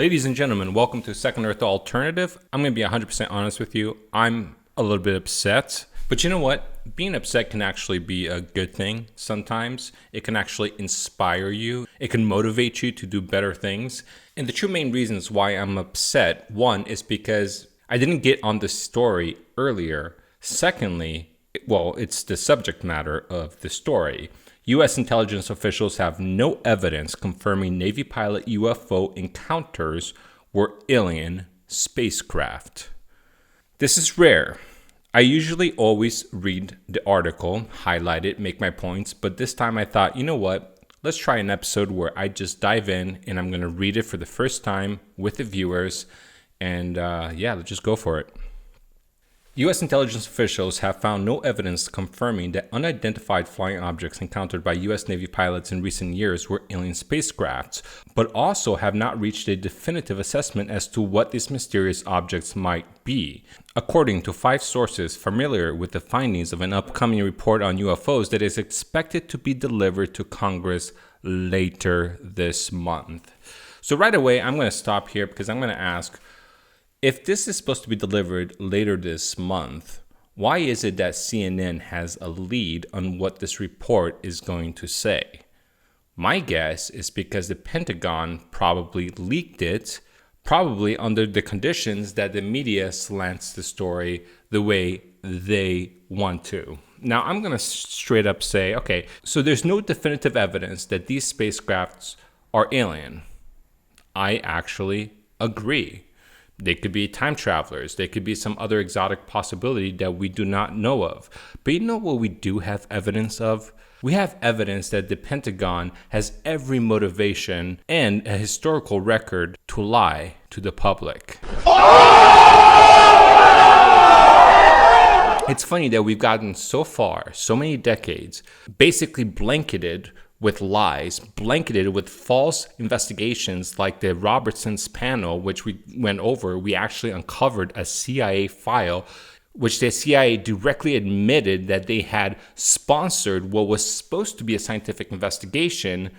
Ladies and gentlemen, welcome to Second Earth Alternative. I'm going to be 100% honest with you. I'm a little bit upset. But you know what? Being upset can actually be a good thing sometimes. It can actually inspire you. It can motivate you to do better things. And the two main reasons why I'm upset, one is because I didn't get on the story earlier. Secondly, it's the subject matter of the story. U.S. intelligence officials have no evidence confirming Navy pilot UFO encounters were alien spacecraft. This is rare. I usually always read the article, highlight it, make my points, but this time I thought, you know what? Let's try an episode where I just dive in and I'm going to read it for the first time with the viewers. And let's just go for it. U.S. intelligence officials have found no evidence confirming that unidentified flying objects encountered by U.S. Navy pilots in recent years were alien spacecrafts, but also have not reached a definitive assessment as to what these mysterious objects might be. According to 5 sources familiar with the findings of an upcoming report on UFOs that is expected to be delivered to Congress later this month. So right away, I'm going to stop here because I'm going to ask, if this is supposed to be delivered later this month, why is it that CNN has a lead on what this report is going to say? My guess is because the Pentagon probably leaked it, probably under the conditions that the media slants the story the way they want to. Now, I'm going to straight up say, okay, so there's no definitive evidence that these spacecrafts are alien. I actually agree. They could be time travelers. They could be some other exotic possibility that we do not know of. But you know what we do have evidence of? We have evidence that the Pentagon has every motivation and a historical record to lie to the public. It's funny that we've gotten so far, so many decades, basically blanketed with lies, blanketed with false investigations like the Robertson's panel, which we went over. We actually uncovered a CIA file, which the CIA directly admitted that they had sponsored what was supposed to be a scientific investigation,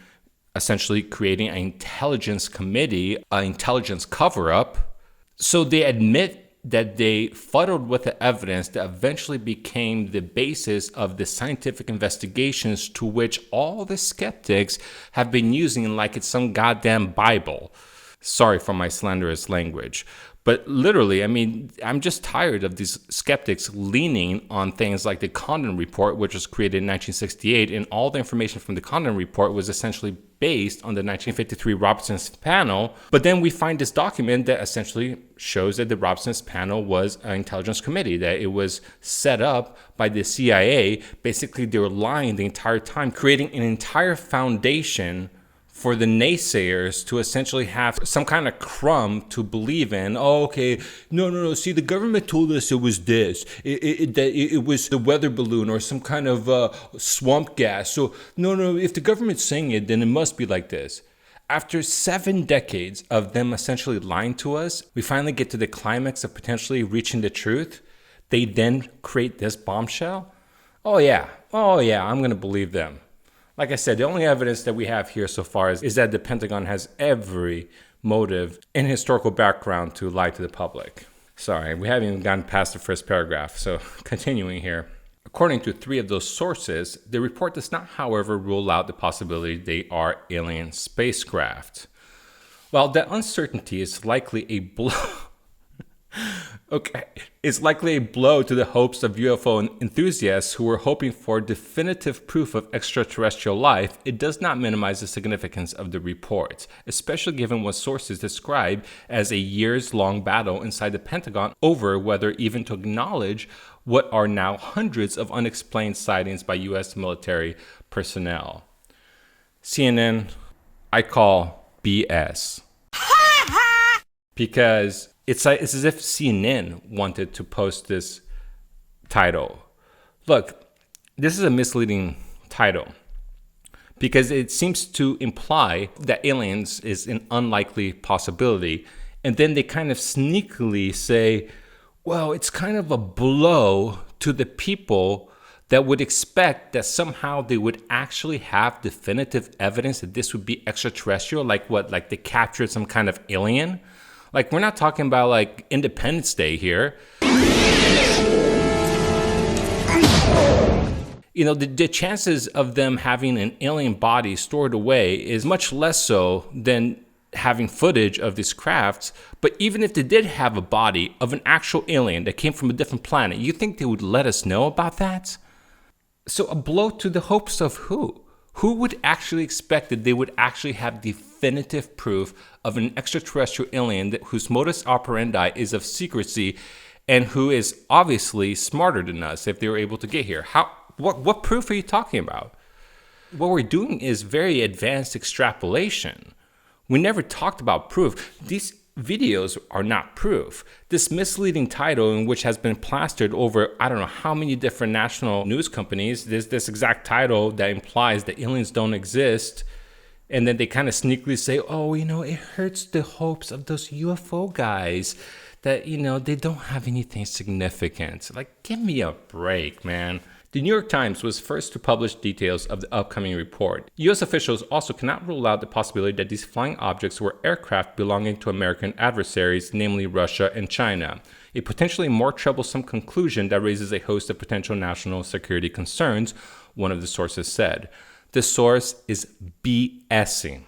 essentially creating an intelligence committee, an intelligence cover-up. So they admit that they fuddled with the evidence that eventually became the basis of the scientific investigations to which all the skeptics have been using like it's some goddamn Bible. Sorry for my slanderous language. But literally, I'm just tired of these skeptics leaning on things like the Condon Report, which was created in 1968, and all the information from the Condon Report was essentially based on the 1953 Robertson's panel. But then we find this document that essentially shows that the Robertson's panel was an intelligence committee, that it was set up by the CIA. Basically, they were lying the entire time, creating an entire foundation for the naysayers to essentially have some kind of crumb to believe in. Oh, okay, no. See, the government told us it was this. It was the weather balloon or some kind of swamp gas. So, no, if the government's saying it, then it must be like this. After 7 decades of them essentially lying to us, we finally get to the climax of potentially reaching the truth. They then create this bombshell. Oh yeah, I'm going to believe them. Like I said, the only evidence that we have here so far is that the Pentagon has every motive and historical background to lie to the public. Sorry, we haven't even gotten past the first paragraph, so continuing here. According to 3 of those sources, the report does not, however, rule out the possibility they are alien spacecraft. While that uncertainty is likely a blow... It's likely a blow to the hopes of UFO enthusiasts who were hoping for definitive proof of extraterrestrial life. It does not minimize the significance of the report, especially given what sources describe as a years-long battle inside the Pentagon over whether even to acknowledge what are now hundreds of unexplained sightings by U.S. military personnel. CNN, I call BS. Because it's as if CNN wanted to post this title. Look, this is a misleading title because it seems to imply that aliens is an unlikely possibility. And then they kind of sneakily say, well, it's kind of a blow to the people that would expect that somehow they would actually have definitive evidence that this would be extraterrestrial, like what, like they captured some kind of alien? Like, we're not talking about like Independence Day here. You know, the chances of them having an alien body stored away is much less so than having footage of these crafts. But even if they did have a body of an actual alien that came from a different planet, you think they would let us know about that? So a blow to the hopes of who? Who would actually expect that they would actually have definitive proof of an extraterrestrial alien whose modus operandi is of secrecy and who is obviously smarter than us if they were able to get here? What proof are you talking about? What we're doing is very advanced extrapolation. We never talked about proof. These videos are not proof. This misleading title, in which has been plastered over I don't know how many different national news companies, this exact title that implies that aliens don't exist, and then they kind of sneakily say, oh, you know, it hurts the hopes of those UFO guys that, you know, they don't have anything significant. Like, give me a break, man. The New York Times was first to publish details of the upcoming report. U.S. officials also cannot rule out the possibility that these flying objects were aircraft belonging to American adversaries, namely Russia and China, a potentially more troublesome conclusion that raises a host of potential national security concerns, one of the sources said. The source is BSing.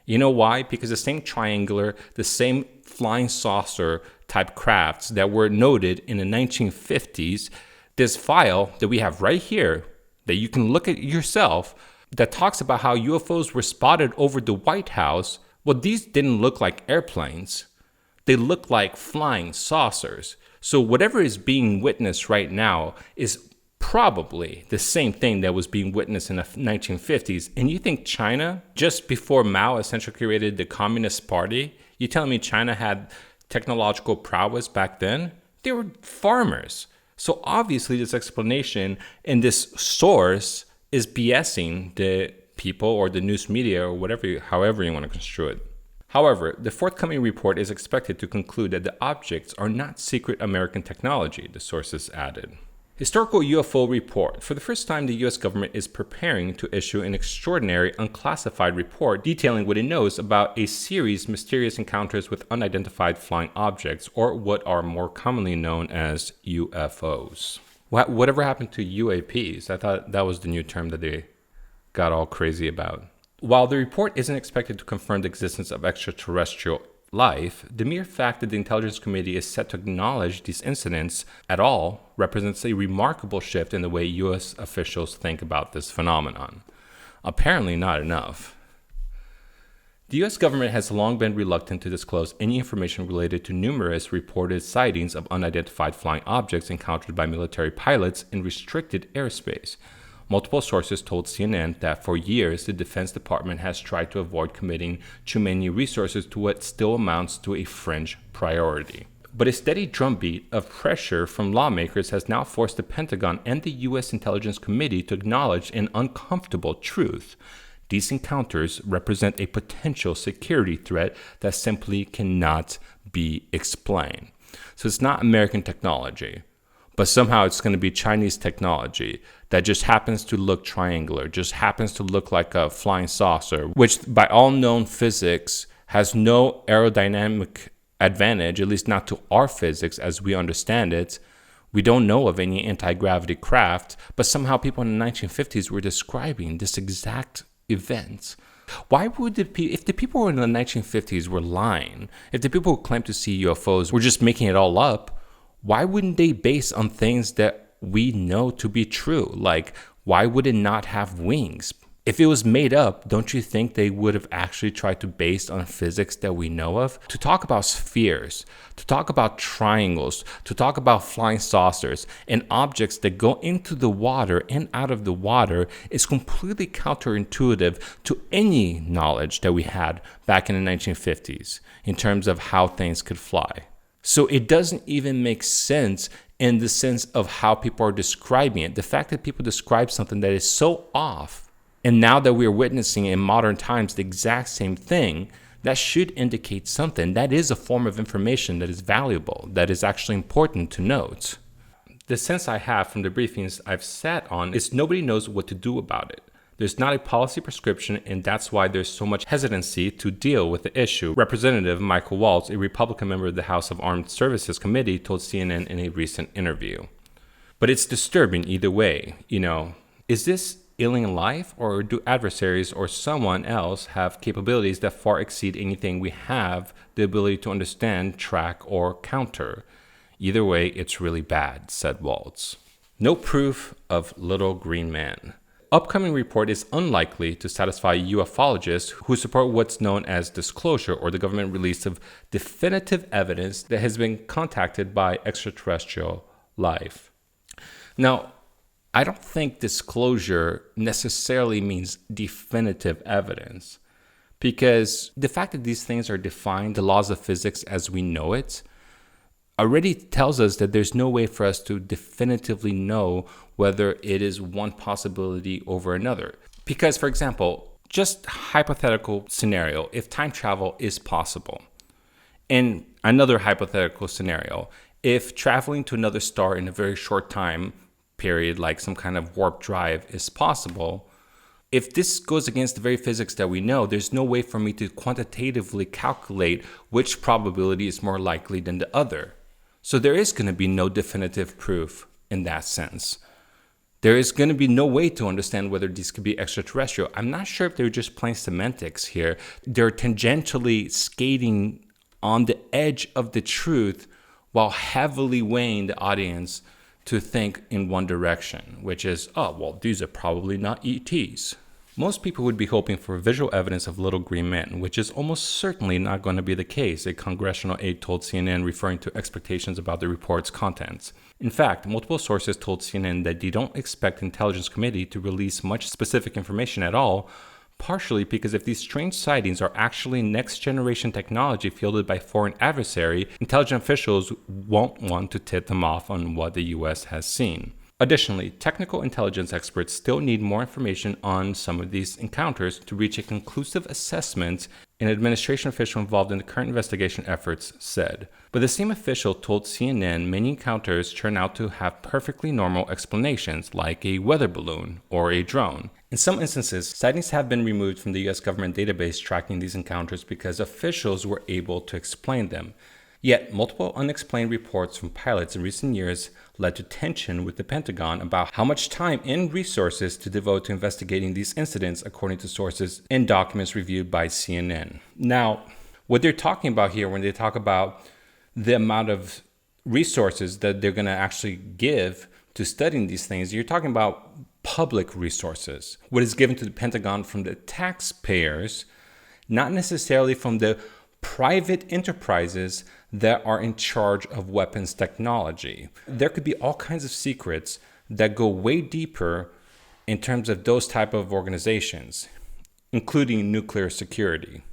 You know why? Because the same triangular, the same flying saucer type crafts that were noted in the 1950s, this file that we have right here that you can look at yourself that talks about how UFOs were spotted over the White House. Well, these didn't look like airplanes. They look like flying saucers. So whatever is being witnessed right now is probably the same thing that was being witnessed in the 1950s. And you think China, just before Mao essentially created the Communist Party, you telling me China had technological prowess back then? They were farmers. So obviously this explanation and this source is BSing the people or the news media or whatever, however you want to construe it. However, the forthcoming report is expected to conclude that the objects are not secret American technology, the sources added. Historical UFO report. For the first time, the U.S. government is preparing to issue an extraordinary unclassified report detailing what it knows about a series of mysterious encounters with unidentified flying objects, or what are more commonly known as UFOs. Whatever happened to UAPs? I thought that was the new term that they got all crazy about. While the report isn't expected to confirm the existence of extraterrestrial life, the mere fact that the Intelligence Committee is set to acknowledge these incidents at all represents a remarkable shift in the way U.S. officials think about this phenomenon. Apparently not enough. The U.S. government has long been reluctant to disclose any information related to numerous reported sightings of unidentified flying objects encountered by military pilots in restricted airspace. Multiple sources told CNN that for years, the Defense Department has tried to avoid committing too many resources to what still amounts to a fringe priority. But a steady drumbeat of pressure from lawmakers has now forced the Pentagon and the U.S. Intelligence Committee to acknowledge an uncomfortable truth. These encounters represent a potential security threat that simply cannot be explained. So it's not American technology, but somehow it's going to be Chinese technology that just happens to look triangular, just happens to look like a flying saucer, which by all known physics has no aerodynamic advantage, at least not to our physics as we understand it. We don't know of any anti-gravity craft, but somehow people in the 1950s were describing this exact event. Why would if the people in the 1950s were lying, if the people who claimed to see UFOs were just making it all up, why wouldn't they base on things that we know to be true? Like, why would it not have wings? If it was made up, don't you think they would have actually tried to base on physics that we know of? To talk about spheres, to talk about triangles, to talk about flying saucers and objects that go into the water and out of the water is completely counterintuitive to any knowledge that we had back in the 1950s in terms of how things could fly. So it doesn't even make sense in the sense of how people are describing it. The fact that people describe something that is so off, and now that we're witnessing in modern times the exact same thing, that should indicate something. That is a form of information that is valuable, that is actually important to note. The sense I have from the briefings I've sat on is nobody knows what to do about it. There's not a policy prescription, and that's why there's so much hesitancy to deal with the issue. Representative Michael Waltz, a Republican member of the House of Armed Services Committee, told CNN in a recent interview. But it's disturbing either way. Is this alien life, or do adversaries or someone else have capabilities that far exceed anything we have the ability to understand, track, or counter? Either way, it's really bad, said Waltz. No proof of little green man. Upcoming report is unlikely to satisfy ufologists who support what's known as disclosure, or the government release of definitive evidence that has been contacted by extraterrestrial life. Now, I don't think disclosure necessarily means definitive evidence, because the fact that these things are defined, the laws of physics as we know it, already tells us that there's no way for us to definitively know whether it is one possibility over another. Because, for example, just hypothetical scenario, if time travel is possible, and another hypothetical scenario, if traveling to another star in a very short time period, like some kind of warp drive, is possible, if this goes against the very physics that we know, there's no way for me to quantitatively calculate which probability is more likely than the other. So there is going to be no definitive proof in that sense. There is going to be no way to understand whether these could be extraterrestrial. I'm not sure if they're just plain semantics here. They're tangentially skating on the edge of the truth while heavily weighing the audience to think in one direction, which is, these are probably not ETs. Most people would be hoping for visual evidence of little green men, which is almost certainly not going to be the case, a congressional aide told CNN, referring to expectations about the report's contents. In fact, multiple sources told CNN that they don't expect the Intelligence Committee to release much specific information at all, partially because if these strange sightings are actually next-generation technology fielded by foreign adversary, intelligence officials won't want to tip them off on what the U.S. has seen. Additionally, technical intelligence experts still need more information on some of these encounters to reach a conclusive assessment, an administration official involved in the current investigation efforts said. But the same official told CNN many encounters turn out to have perfectly normal explanations, like a weather balloon or a drone. In some instances, sightings have been removed from the U.S. government database tracking these encounters because officials were able to explain them. Yet, multiple unexplained reports from pilots in recent years led to tension with the Pentagon about how much time and resources to devote to investigating these incidents, according to sources and documents reviewed by CNN. Now, what they're talking about here when they talk about the amount of resources that they're going to actually give to studying these things, you're talking about public resources. What is given to the Pentagon from the taxpayers, not necessarily from the private enterprises that are in charge of weapons technology. There could be all kinds of secrets that go way deeper in terms of those type of organizations, including nuclear security.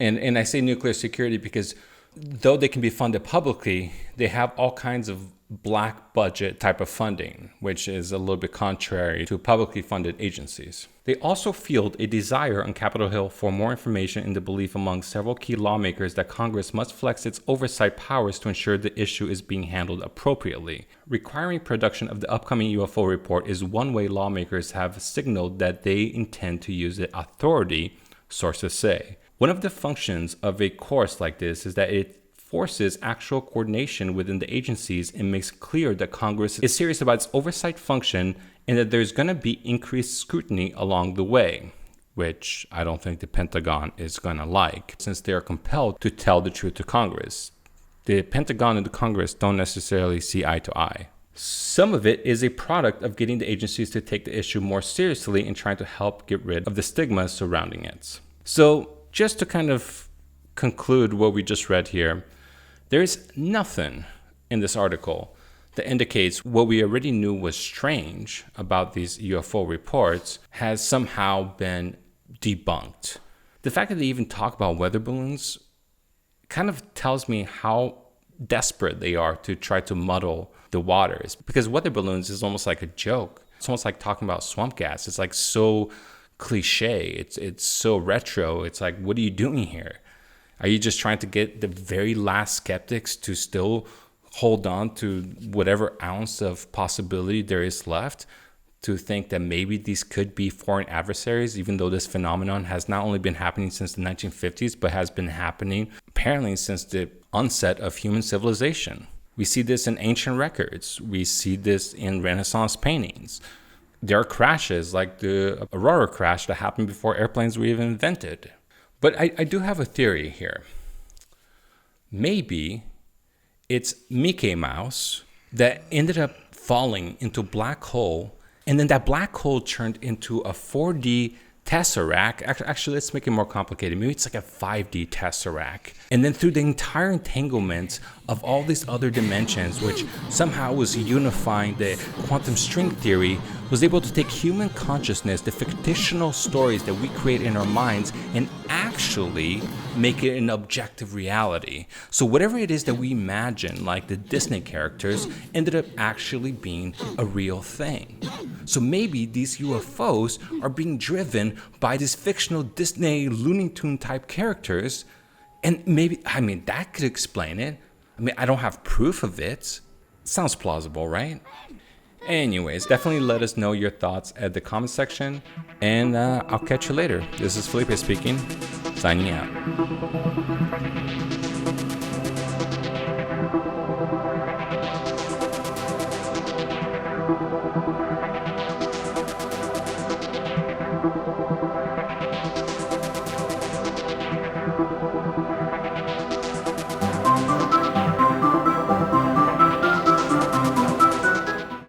And I say nuclear security because though they can be funded publicly, they have all kinds of black budget type of funding, which is a little bit contrary to publicly funded agencies. They also field a desire on Capitol Hill for more information in the belief among several key lawmakers that Congress must flex its oversight powers to ensure the issue is being handled appropriately. Requiring production of the upcoming UFO report is one way lawmakers have signaled that they intend to use the authority, sources say. One of the functions of a course like this is that it forces actual coordination within the agencies and makes clear that Congress is serious about its oversight function and that there's going to be increased scrutiny along the way, which I don't think the Pentagon is going to like, since they are compelled to tell the truth to Congress. The Pentagon and the Congress don't necessarily see eye to eye. Some of it is a product of getting the agencies to take the issue more seriously and trying to help get rid of the stigma surrounding it. So just to kind of conclude what we just read here, there is nothing in this article that indicates what we already knew was strange about these UFO reports has somehow been debunked. The fact that they even talk about weather balloons kind of tells me how desperate they are to try to muddle the waters, because weather balloons is almost like a joke. It's almost like talking about swamp gas. It's like so cliche. It's so retro. It's like, what are you doing here? Are you just trying to get the very last skeptics to still hold on to whatever ounce of possibility there is left to think that maybe these could be foreign adversaries, even though this phenomenon has not only been happening since the 1950s, but has been happening apparently since the onset of human civilization. We see this in ancient records. We see this in Renaissance paintings. There are crashes like the Aurora crash that happened before airplanes were even invented. But I do have a theory here. Maybe it's Mickey Mouse that ended up falling into a black hole, and then that black hole turned into a 4D tesseract. Actually, let's make it more complicated. Maybe it's like a 5D tesseract. And then through the entire entanglement of all these other dimensions, which somehow was unifying the quantum string theory, was able to take human consciousness, the fictional stories that we create in our minds, and actually make it an objective reality. So whatever it is that we imagine, like the Disney characters, ended up actually being a real thing. So maybe these UFOs are being driven by these fictional Disney Looney Tune type characters, and maybe, that could explain it. I don't have proof of it. Sounds plausible, right? Anyways, definitely let us know your thoughts at the comment section, and I'll catch you later. This is Felipe speaking, signing out.